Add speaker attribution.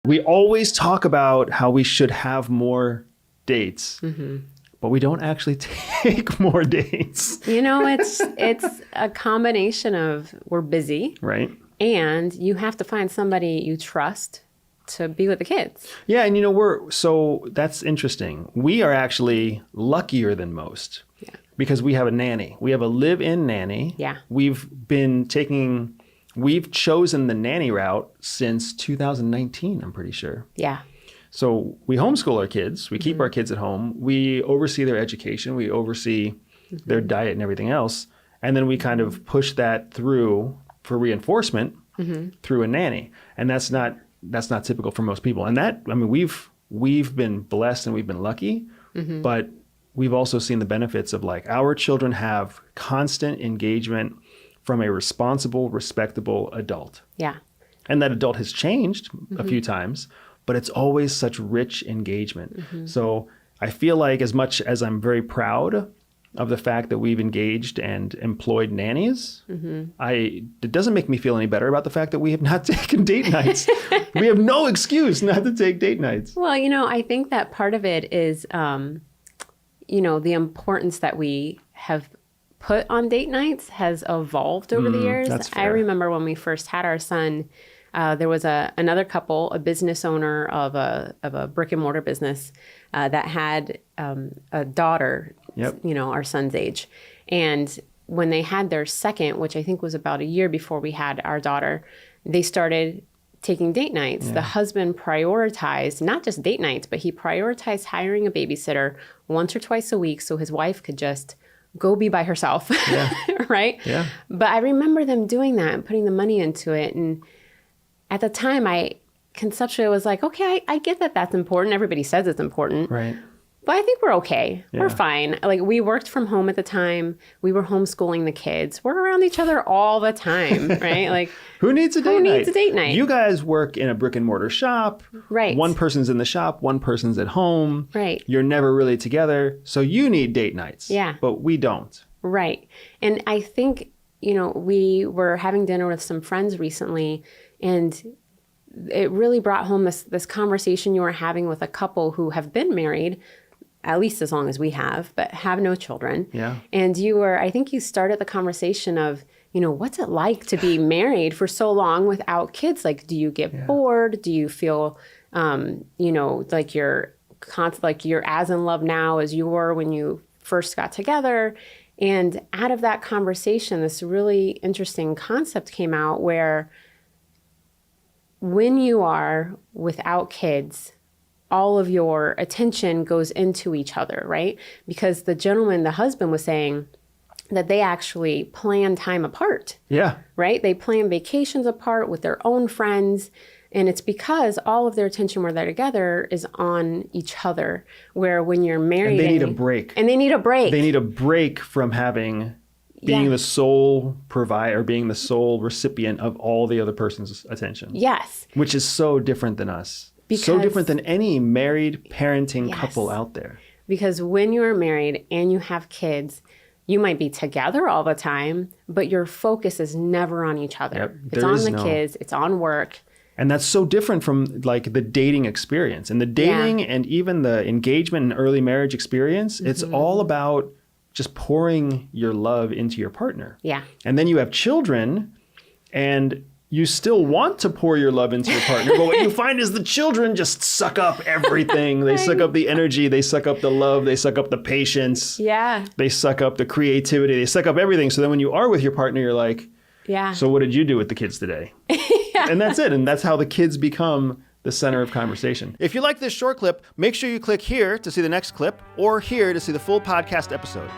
Speaker 1: We always talk about how we should have more dates, but we don't actually take more dates.
Speaker 2: You know, it's a combination of we're busy.
Speaker 1: Right.
Speaker 2: And you have to find somebody you trust to be with the kids.
Speaker 1: Yeah. And, so that's interesting. We are actually luckier than most because we have a nanny. We have a live-in nanny.
Speaker 2: Yeah.
Speaker 1: We've chosen the nanny route since 2019, I'm pretty sure.
Speaker 2: Yeah.
Speaker 1: So we homeschool our kids. We keep our kids at home. We oversee their education. We oversee their diet and everything else. And then we kind of push that through for reinforcement through a nanny. And that's not typical for most people. And we've been blessed and we've been lucky, but we've also seen the benefits of like our children have constant engagement from a responsible, respectable adult.
Speaker 2: Yeah.
Speaker 1: And that adult has changed a few times, but it's always such rich engagement. So I feel like as much as I'm very proud of the fact that we've engaged and employed nannies, it doesn't make me feel any better about the fact that we have not taken date nights. We have no excuse not to take date nights.
Speaker 2: Well, I think that part of it is, the importance that we have put on date nights has evolved over the years.
Speaker 1: That's fair.
Speaker 2: I remember when we first had our son, there was another couple, a business owner of a brick and mortar business that had a daughter, our son's age. And when they had their second, which I think was about a year before we had our daughter, they started taking date nights. Yeah. The husband prioritized not just date nights, but he prioritized hiring a babysitter once or twice a week so his wife could just go be by herself, right?
Speaker 1: Yeah.
Speaker 2: But I remember them doing that and putting the money into it. And at the time, I conceptually was like, okay, I get that that's important. Everybody says it's important.
Speaker 1: Right.
Speaker 2: But I think we're okay.
Speaker 1: Yeah.
Speaker 2: We're fine. Like, we worked from home at the time. We were homeschooling the kids. We're around each other all the time, right? Like,
Speaker 1: who needs a date night?
Speaker 2: Who needs a date night?
Speaker 1: You guys work in a brick and mortar shop.
Speaker 2: Right.
Speaker 1: One person's in the shop, one person's at home.
Speaker 2: Right.
Speaker 1: You're never really together. So you need date nights.
Speaker 2: Yeah.
Speaker 1: But we don't.
Speaker 2: Right. And I think, we were having dinner with some friends recently, and it really brought home this conversation you were having with a couple who have been married at least as long as we have, but have no children.
Speaker 1: Yeah.
Speaker 2: And I think you started the conversation of, what's it like to be married for so long without kids? Like, do you get bored? Do you feel, like you're as in love now as you were when you first got together? And out of that conversation, this really interesting concept came out where when you are without kids, all of your attention goes into each other, right? Because the husband was saying that they actually plan time apart. Yeah. Right? They plan vacations apart with their own friends. And it's because all of their attention where they're together is on each other. Where when you're married...
Speaker 1: And they need a break.
Speaker 2: And they need a break.
Speaker 1: They need a break from being the sole provider, being the sole recipient of all the other person's attention.
Speaker 2: Yes. Which
Speaker 1: is so different than us. So different than any married parenting couple out there.
Speaker 2: Because when you're married and you have kids, you might be together all the time, but your focus is never on each other.
Speaker 1: Yep,
Speaker 2: it's on the kids, it's on work.
Speaker 1: And that's so different from like the dating experience. And the dating and even the engagement and early marriage experience, it's all about just pouring your love into your partner. Yeah. And then you have children and you still want to pour your love into your partner, but what you find is the children just suck up everything. They suck up the energy, they suck up the love, they suck up the patience. Yeah. They suck up the creativity, they suck up everything. So then when you are with your partner, you're like, so what did you do with the kids today? And that's it. And that's how the kids become the center of conversation. If you like this short clip, make sure you click here to see the next clip or here to see the full podcast episode.